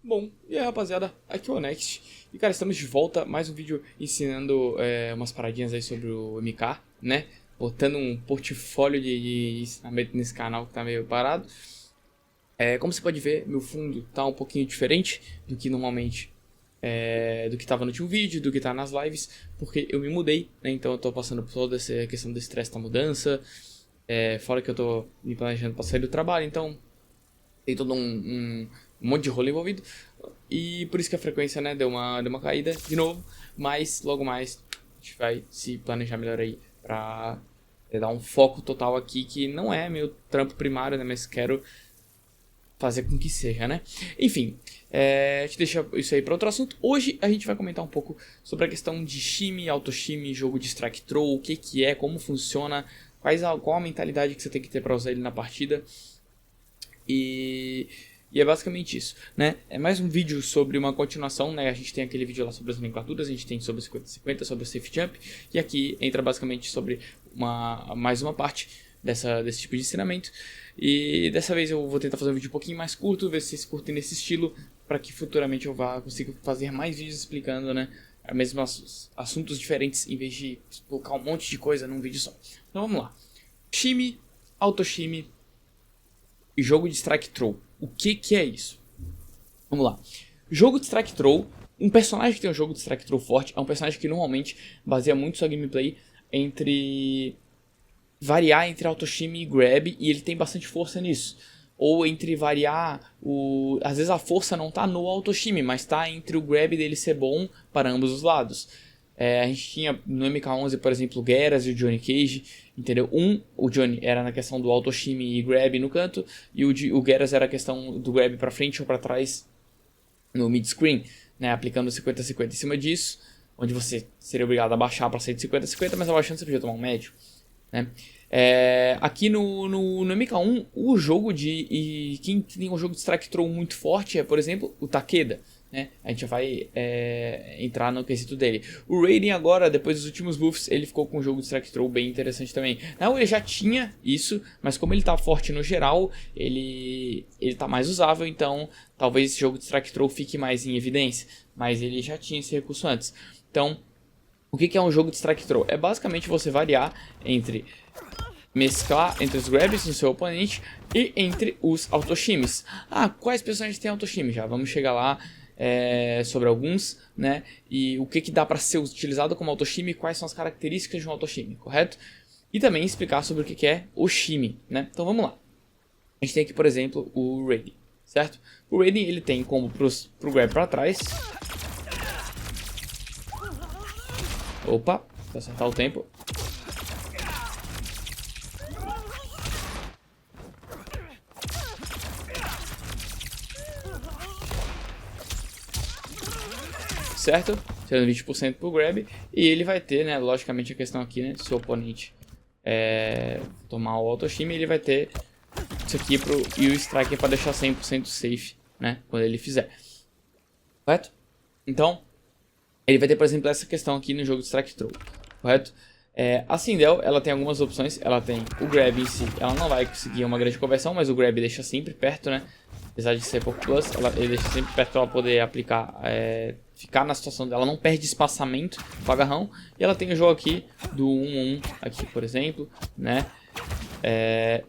Bom, e aí rapaziada, aqui é o Next. E cara, estamos de volta, mais um vídeo ensinando umas paradinhas aí sobre o MK, né? Botando um portfólio de ensinamento nesse canal que tá meio parado. Como você pode ver, meu fundo tá um pouquinho diferente do que normalmente, do que tava no último vídeo, do que tá nas lives. Porque eu me mudei, né? Então eu tô passando por toda essa questão do estresse da mudança. Fora que eu tô me planejando pra sair do trabalho, então tem todo um monte de rolo envolvido. E por isso que a frequência, né, deu uma caída de novo. Mas logo mais a gente vai se planejar melhor aí pra dar um foco total aqui, que não é meu trampo primário, né, mas quero fazer com que seja, né? Enfim, a gente deixa isso aí para outro assunto. Hoje a gente vai comentar um pouco sobre a questão de shime, auto-shime, jogo de strike throw, o que é, como funciona, qual a mentalidade que você tem que ter para usar ele na partida. E é basicamente isso, né? É mais um vídeo sobre uma continuação, né? A gente tem aquele vídeo lá sobre as nomenclaturas, a gente tem sobre 50-50, sobre o safe jump. E aqui entra basicamente sobre mais uma parte desse tipo de ensinamento. E dessa vez eu vou tentar fazer um vídeo um pouquinho mais curto, ver se vocês curtem nesse estilo, para que futuramente eu consiga fazer mais vídeos explicando, né? Mesmos assuntos diferentes, em vez de colocar um monte de coisa num vídeo só. Então vamos lá. Shime, auto-shime e jogo de strike throw. O que é isso? Vamos lá. Jogo de strike throw. Um personagem que tem um jogo de strike throw forte é um personagem que normalmente baseia muito sua gameplay variar entre auto-shime e grab, e ele tem bastante força nisso. Ou entre variar às vezes a força não tá no auto-shime, mas tá entre o grab dele ser bom para ambos os lados. A gente tinha no MK11, por exemplo, o Geras e o Johnny Cage, entendeu? O Johnny era na questão do auto-shime e grab no canto, e o Geras era a questão do grab para frente ou para trás no mid-screen, né? Aplicando 50-50 em cima disso, onde você seria obrigado a baixar para sair de 50-50, mas abaixando você podia tomar um médio, né? Aqui no MK1, o jogo quem tem um jogo de strike throw muito forte é, por exemplo, o Takeda, né? A gente já vai entrar no quesito dele. O Raiden agora, depois dos últimos buffs, ele ficou com um jogo de strike throw bem interessante também. Não, ele já tinha isso, mas como ele tá forte no geral, ele tá mais usável, então talvez esse jogo de strike throw fique mais em evidência. Mas ele já tinha esse recurso antes. Então, o que é um jogo de strike throw? É basicamente você variar mesclar entre os grabs no seu oponente e entre os autoshimes. Quais personagens têm autoshime? Já vamos chegar lá sobre alguns, né? E o que dá para ser utilizado como autoshime e quais são as características de um autoshime, correto? E também explicar sobre o que é o shime, né? Então vamos lá. A gente tem aqui, por exemplo, o Raiden, certo? O Raiden ele tem como pro grab para trás. Opa, pra acertar o tempo. Certo? Tirando 20% pro grab. E ele vai ter, né, logicamente a questão aqui, né, se o oponente tomar o auto-shime, ele vai ter isso aqui e o strike para deixar 100% safe, né, quando ele fizer. Correto? Então, ele vai ter, por exemplo, essa questão aqui no jogo de strike throw. Correto? A Sindel, ela tem algumas opções. Ela tem o grab em si, ela não vai conseguir uma grande conversão, mas o grab deixa sempre perto, né? Apesar de ser pouco plus, ele deixa sempre perto para ela poder aplicar, ficar na situação dela, não perde espaçamento com o agarrão. E ela tem o jogo aqui do 1-1 aqui, por exemplo, né?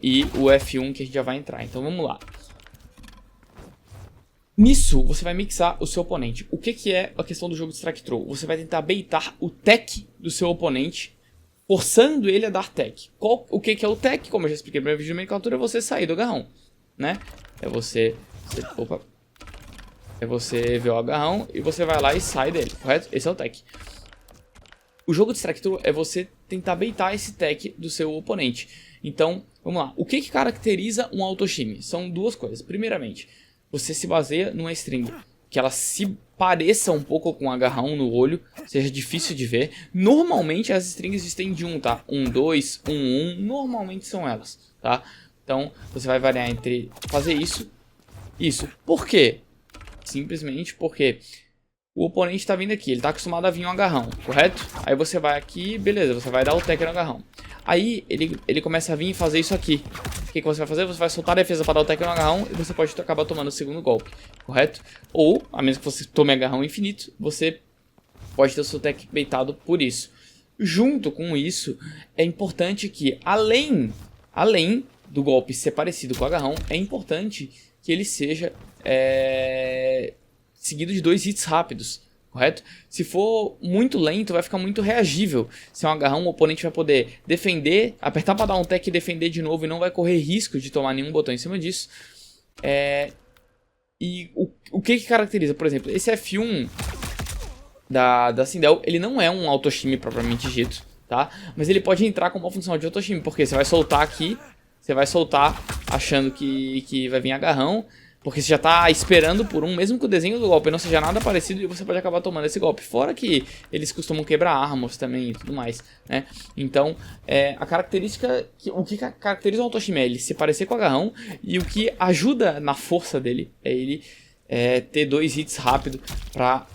E o F1 que a gente já vai entrar. Então vamos lá. Nisso, você vai mixar o seu oponente. O que é a questão do jogo de strike throw? Você vai tentar baitar o tech do seu oponente, forçando ele a dar tech. O que é o tech? Como eu já expliquei no meu vídeo de nomenclatura, é você sair do agarrão, né? É você ver o agarrão e você vai lá e sai dele, correto? Esse é o tech. O jogo de strike throw é você tentar baitar esse tech do seu oponente. Então, vamos lá. O que caracteriza um autoshime? São duas coisas. Primeiramente, você se baseia numa string que ela se pareça um pouco com um agarrão no olho, seja difícil de ver. Normalmente as strings existem de 1, tá? 1, 2, 1, 1, normalmente são elas, tá? Então você vai variar entre fazer isso. Por quê? Simplesmente porque o oponente tá vindo aqui, ele tá acostumado a vir um agarrão, correto? Aí você vai aqui, beleza, você vai dar o tech no agarrão. Aí ele começa a vir e fazer isso aqui. O que você vai fazer? Você vai soltar a defesa para dar o tech no agarrão e você pode acabar tomando o segundo golpe, correto? Ou, a menos que você tome agarrão infinito, você pode ter o seu tech baitado por isso. Junto com isso, é importante que, além do golpe ser parecido com o agarrão, é importante que ele seja seguido de 2 hits rápidos, correto? Se for muito lento, vai ficar muito reagível. Se é um agarrão, o oponente vai poder defender, apertar para dar um tech e defender de novo e não vai correr risco de tomar nenhum botão em cima disso. E o que caracteriza, por exemplo, esse F1 da Sindel, ele não é um autoshime propriamente dito, tá? Mas ele pode entrar com uma função de autoshime, porque você vai soltar aqui, você vai soltar achando que vai vir agarrão, porque você já tá esperando por um, mesmo que o desenho do golpe não seja nada parecido, e você pode acabar tomando esse golpe. Fora que eles costumam quebrar armas também e tudo mais, né? Então, a característica, o que caracteriza o autoshime é ele se parecer com o agarrão, e o que ajuda na força dele é ele ter 2 hits rápido pra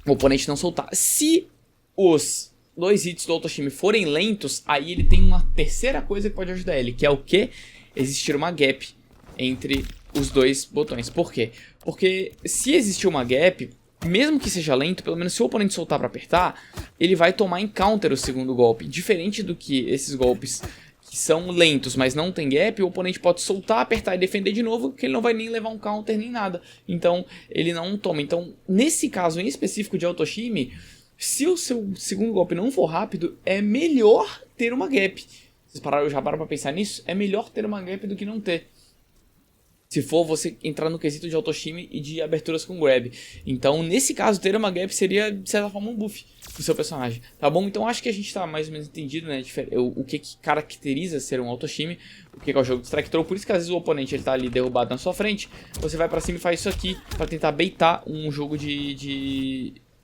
o oponente não soltar. Se os 2 hits do autoshime forem lentos, aí ele tem uma terceira coisa que pode ajudar ele, que é o que? Existir uma gap entre os 2 botões. Por quê? Porque se existir uma gap, mesmo que seja lento, pelo menos se o oponente soltar para apertar, ele vai tomar em counter o segundo golpe. Diferente do que esses golpes que são lentos, mas não tem gap, o oponente pode soltar, apertar e defender de novo, que ele não vai nem levar um counter nem nada. Então, ele não toma. Então, nesse caso em específico de autoshime, se o seu segundo golpe não for rápido, é melhor ter uma gap. Vocês já pararam pra pensar nisso? É melhor ter uma gap do que não ter. Se for você entrar no quesito de autoshime e de aberturas com grab. Então, nesse caso, ter uma gap seria, de certa forma, um buff pro seu personagem. Tá bom? Então, acho que a gente tá mais ou menos entendido, né? O que caracteriza ser um autoshime. O que é o jogo de strike throw. Por isso que, às vezes, o oponente ele tá ali derrubado na sua frente. Você vai pra cima e faz isso aqui pra tentar baitar um jogo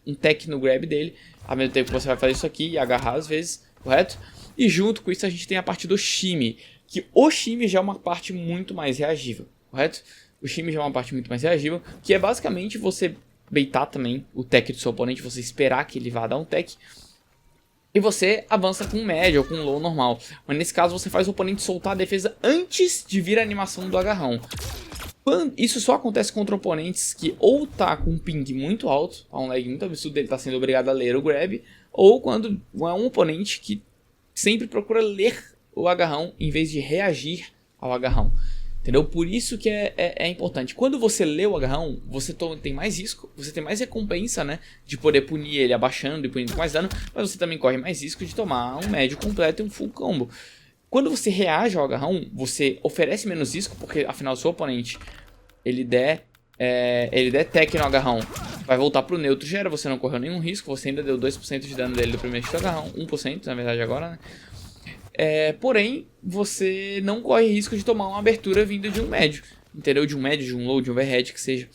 um tech no grab dele. Ao mesmo tempo que você vai fazer isso aqui e agarrar às vezes, correto? E junto com isso, a gente tem a parte do shime. Que o shime já é uma parte muito mais reagível. Correto? O shime já é uma parte muito mais reagível, que é basicamente você baitar também o tech do seu oponente, você esperar que ele vá dar um tech, e você avança com um médio ou com um low normal. Mas nesse caso você faz o oponente soltar a defesa antes de vir a animação do agarrão. Isso só acontece contra oponentes que ou tá com um ping muito alto, um lag muito absurdo, ele tá sendo obrigado a ler o grab, ou quando é um oponente que sempre procura ler o agarrão em vez de reagir ao agarrão. Entendeu? Por isso que é importante. Quando você lê o agarrão, você tem mais risco, você tem mais recompensa, né? De poder punir ele abaixando e punindo com mais dano, mas você também corre mais risco de tomar um médio completo e um full combo. Quando você reage ao agarrão, você oferece menos risco, porque afinal o seu oponente, ele der tech no agarrão, vai voltar pro neutro, gera, você não correu nenhum risco, você ainda deu 2% de dano dele do primeiro hit do agarrão, 1% na verdade agora, né? Porém, você não corre risco de tomar uma abertura vinda de um médio, entendeu? De um médio, de um low, de um overhead, que seja.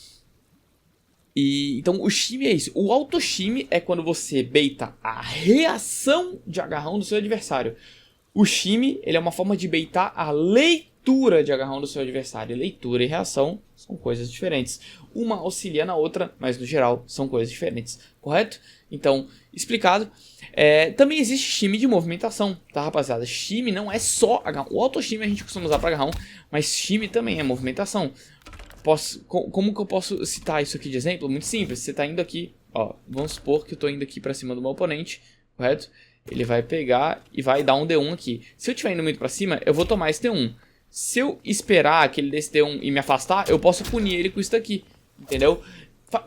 Então, o shime é isso. O autoshime é quando você baita a reação de agarrão do seu adversário. O shime, ele é uma forma de baitar a leitura de agarrão do seu adversário. Leitura e reação são coisas diferentes. Uma auxilia na outra, mas no geral são coisas diferentes, correto? Então, explicado. Também existe shime de movimentação, tá, rapaziada? Shime não é só agarrão. O autoshime a gente costuma usar para agarrão, mas shime também é movimentação. Como que eu posso citar isso aqui de exemplo? Muito simples. Você tá indo aqui, ó, vamos supor que eu tô indo aqui para cima do meu oponente, correto? Ele vai pegar e vai dar um D1 aqui. Se eu estiver indo muito para cima, eu vou tomar esse D1. Se eu esperar que ele dê esse D1 e me afastar, eu posso punir ele com isso daqui, entendeu?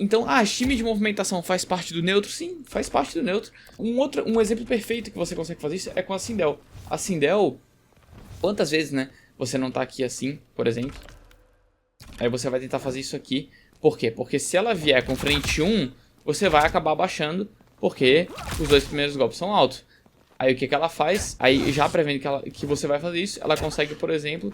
Então, shime de movimentação faz parte do neutro? Sim, faz parte do neutro. Um exemplo perfeito que você consegue fazer isso é com a Sindel. A Sindel, quantas vezes, né, você não tá aqui assim, por exemplo? Aí você vai tentar fazer isso aqui. Por quê? Porque se ela vier com frente 1, você vai acabar abaixando, porque os 2 primeiros golpes são altos. Aí o que ela faz? Aí já prevendo que você vai fazer isso, ela consegue, por exemplo,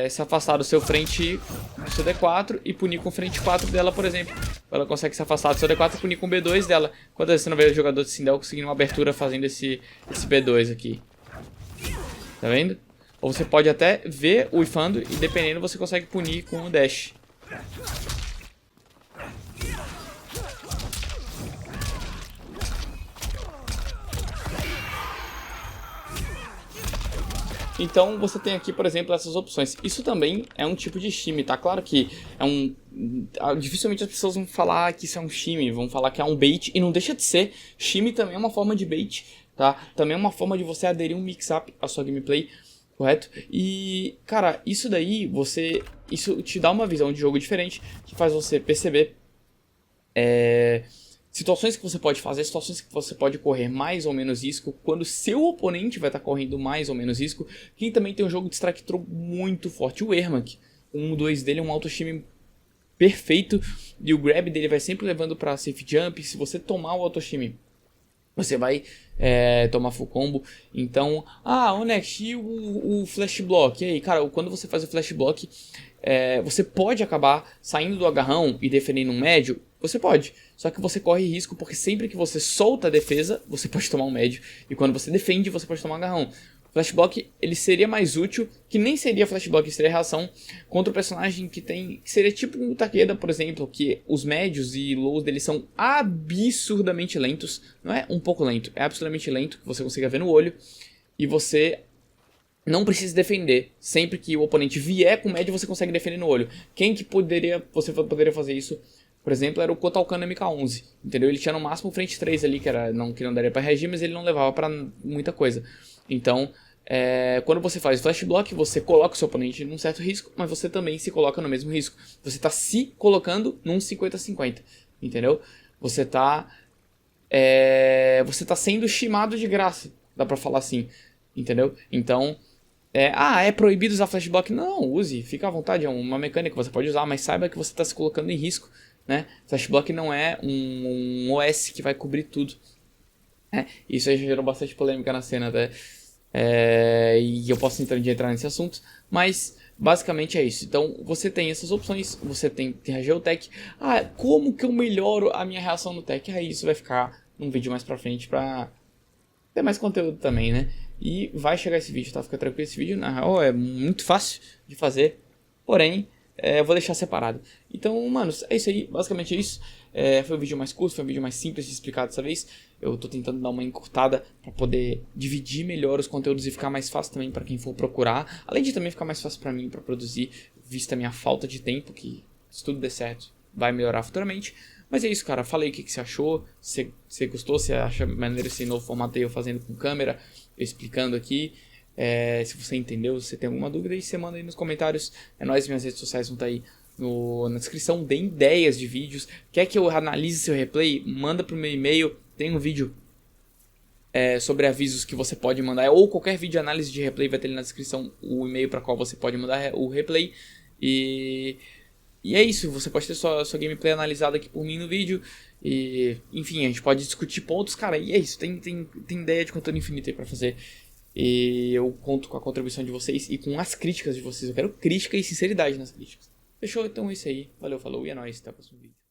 se afastar do seu frente do seu D4 e punir com frente 4 dela, por exemplo. Ela consegue se afastar do seu D4 e punir com o B2 dela. Quantas vezes você não vê o jogador de Sindel conseguindo uma abertura fazendo esse B2 aqui? Tá vendo? Ou você pode até ver o ifando e dependendo você consegue punir com o dash. Então você tem aqui, por exemplo, essas opções. Isso também é um tipo de shimmy, tá? Claro que é um... dificilmente as pessoas vão falar que isso é um shimmy, vão falar que é um bait, e não deixa de ser. Shimmy também é uma forma de bait, tá? Também é uma forma de você aderir um mix-up à sua gameplay, correto? E, cara, isso daí, isso te dá uma visão de jogo diferente, que faz você perceber situações que você pode fazer, situações que você pode correr mais ou menos risco, quando seu oponente vai estar correndo mais ou menos risco. Quem também tem um jogo de strike throw muito forte, o Ermac. O 1-2 dele é um auto-shimmy perfeito, e o grab dele vai sempre levando para safe jump. Se você tomar o auto-shimmy, você vai tomar full combo. Então, o next, e o flash block? E aí, cara, quando você faz o flash block, você pode acabar saindo do agarrão e defendendo um médio. Você pode, só que você corre risco, porque sempre que você solta a defesa, você pode tomar um médio, e quando você defende, você pode tomar um agarrão. O flash block, ele seria mais útil, que nem seria flash block, seria reação contra o personagem que seria tipo um Takeda, por exemplo, que os médios e lows dele são absurdamente lentos. Não é um pouco lento, é absolutamente lento, que você consiga ver no olho, e você não precisa defender. Sempre que o oponente vier com médio, você consegue defender no olho. Quem que você poderia fazer isso? Por exemplo, era o Kotalkan MK11, entendeu? Ele tinha no máximo frente 3 ali, que não daria pra reagir, mas ele não levava pra muita coisa. Então, quando você faz flash block, você coloca o seu oponente num certo risco, mas você também se coloca no mesmo risco. Você tá se colocando num 50-50, entendeu? Você tá sendo shimado de graça, dá pra falar assim, entendeu? Então, é proibido usar flash block? Não, use, fica à vontade, é uma mecânica que você pode usar, mas saiba que você está se colocando em risco, né? Flash block não é um OS que vai cobrir tudo, né? Isso aí já gerou bastante polêmica na cena, até. E eu posso entrar nesse assunto, mas basicamente é isso. Então você tem essas opções, você tem a Geotech. Como que eu melhoro a minha reação no tech? Aí isso vai ficar num vídeo mais pra frente pra ter mais conteúdo também, né? E vai chegar esse vídeo, tá? Fica tranquilo, esse vídeo na real é muito fácil de fazer, porém eu vou deixar separado. Então, manos, é isso aí, basicamente é isso. Foi um vídeo mais curto, foi um vídeo mais simples de explicar dessa vez. Eu tô tentando dar uma encurtada para poder dividir melhor os conteúdos e ficar mais fácil também para quem for procurar. Além de também ficar mais fácil para mim para produzir, vista a minha falta de tempo, que se tudo der certo vai melhorar futuramente. Mas é isso, cara. Fala aí o que você achou. Se você gostou, se acha maneiro esse novo formato aí eu fazendo com câmera, eu explicando aqui. Se você entendeu, se você tem alguma dúvida, aí você manda aí nos comentários. Minhas redes sociais vão estar aí na descrição. Dê ideias de vídeos. Quer que eu analise seu replay? Manda pro meu e-mail. Tem um vídeo sobre avisos que você pode mandar. Ou qualquer vídeo de análise de replay vai ter ali na descrição o e-mail para qual você pode mandar o replay. E é isso. Você pode ter sua gameplay analisada aqui por mim no vídeo. E enfim, a gente pode discutir pontos. Cara, e é isso. Tem ideia de conteúdo infinito aí pra fazer. E eu conto com a contribuição de vocês e com as críticas de vocês. Eu quero crítica e sinceridade nas críticas. Fechou? Então é isso aí. Valeu, falou e é nóis. Até o próximo vídeo.